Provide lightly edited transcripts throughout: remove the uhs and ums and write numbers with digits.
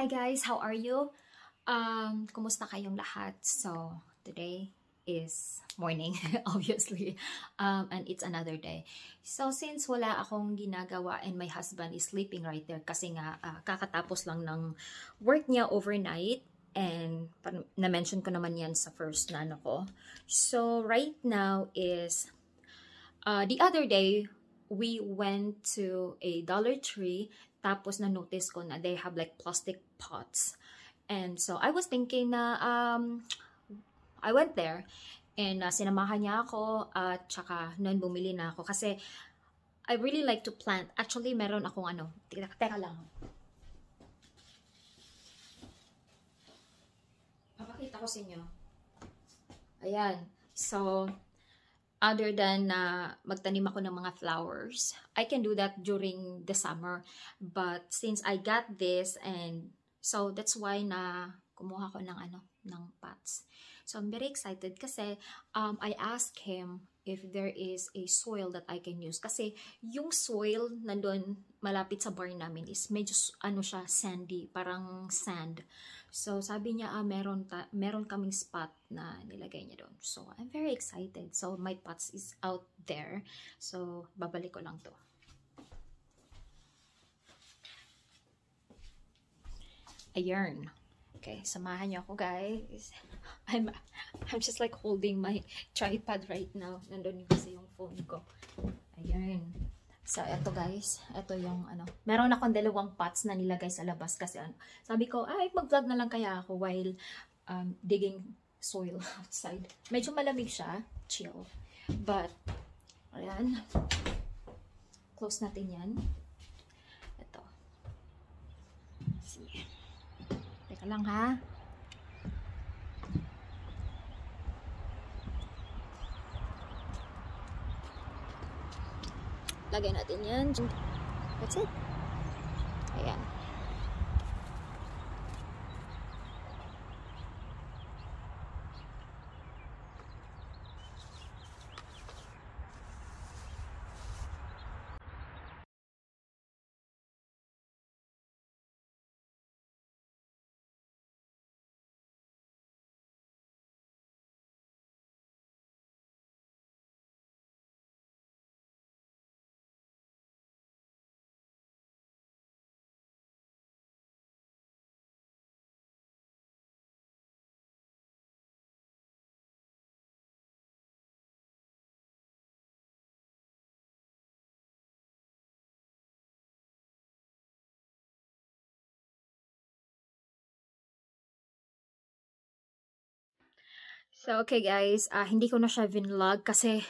Hi guys, how are you? Kumusta kayong lahat? So, today is morning, obviously. And it's another day. So, since wala akong ginagawa and my husband is sleeping right there kasi nga kakatapos lang ng work niya overnight. And na-mention ko naman yan sa first na ano ko. So, right now is, the other day, we went to a Dollar Tree. Tapos na-notice ko na they have like plastic pots. And so, I was thinking na, I went there. And sinamahan niya ako at saka nun bumili na ako. Kasi, I really like to plant. Actually, meron akong ano. Teka lang. Papakita ko sa inyo. Ayan. So, other than magtanim ako ng mga flowers, I can do that during the summer. But since I got this, and so that's why na kumuha ko ng pots. So I'm very excited kasi I asked him if there is a soil that I can use. Kasi yung soil nandun malapit sa barn namin is medyo siya sandy, parang sand. So sabi niya meron kaming spot na nilagay niya doon. So I'm very excited. So my pots is out there. So babalik ko lang to. Ayun. Okay, samahan niyo ako guys. I'm just like holding my tripod right now. Nandun kasi yung phone ko. Ayan. So, eto guys. Eto yung meron akong dalawang pots na nilagay sa labas kasi sabi ko, mag-vlog na lang kaya ako while digging soil outside. Medyo malamig siya. Chill. But, ayan. Close natin yan. Eto. See. Teka lang ha. Lagay natin yan. That's it. Ayan. So, okay guys, hindi ko na siya vinlog kasi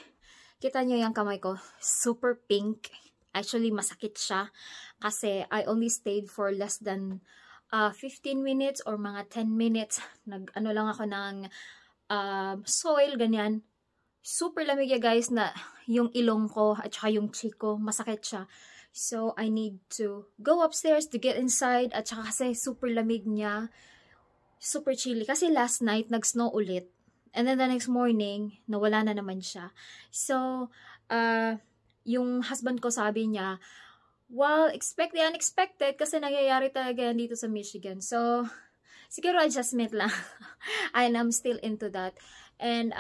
kita nyo yung kamay ko, super pink. Actually, masakit siya kasi I only stayed for less than 15 minutes or mga 10 minutes. Nag-ano lang ako ng soil, ganyan. Super lamig ya guys na yung ilong ko at saka yung cheek ko, masakit siya. So, I need to go upstairs to get inside at saka kasi super lamig niya. Super chilly. Kasi last night, nag-snow ulit. And then the next morning, nawala na naman siya. So, yung husband ko sabi niya, well, expect the unexpected kasi nangyayari talaga yan dito sa Michigan. So, siguro adjustment lang. And I'm still into that. And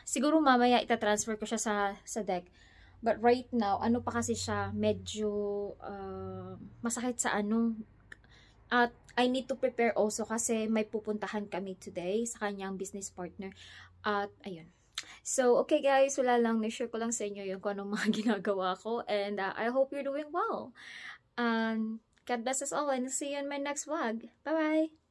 siguro mamaya itatransfer ko siya sa deck. But right now, pa kasi siya, medyo masakit sa at I need to prepare also kasi may pupuntahan kami today sa kanyang business partner. At ayun. So, okay guys, wala lang. Na-share ko lang sa inyo yung kung anong mga ginagawa ko. And I hope you're doing well. God bless us all and see you in my next vlog. Bye-bye!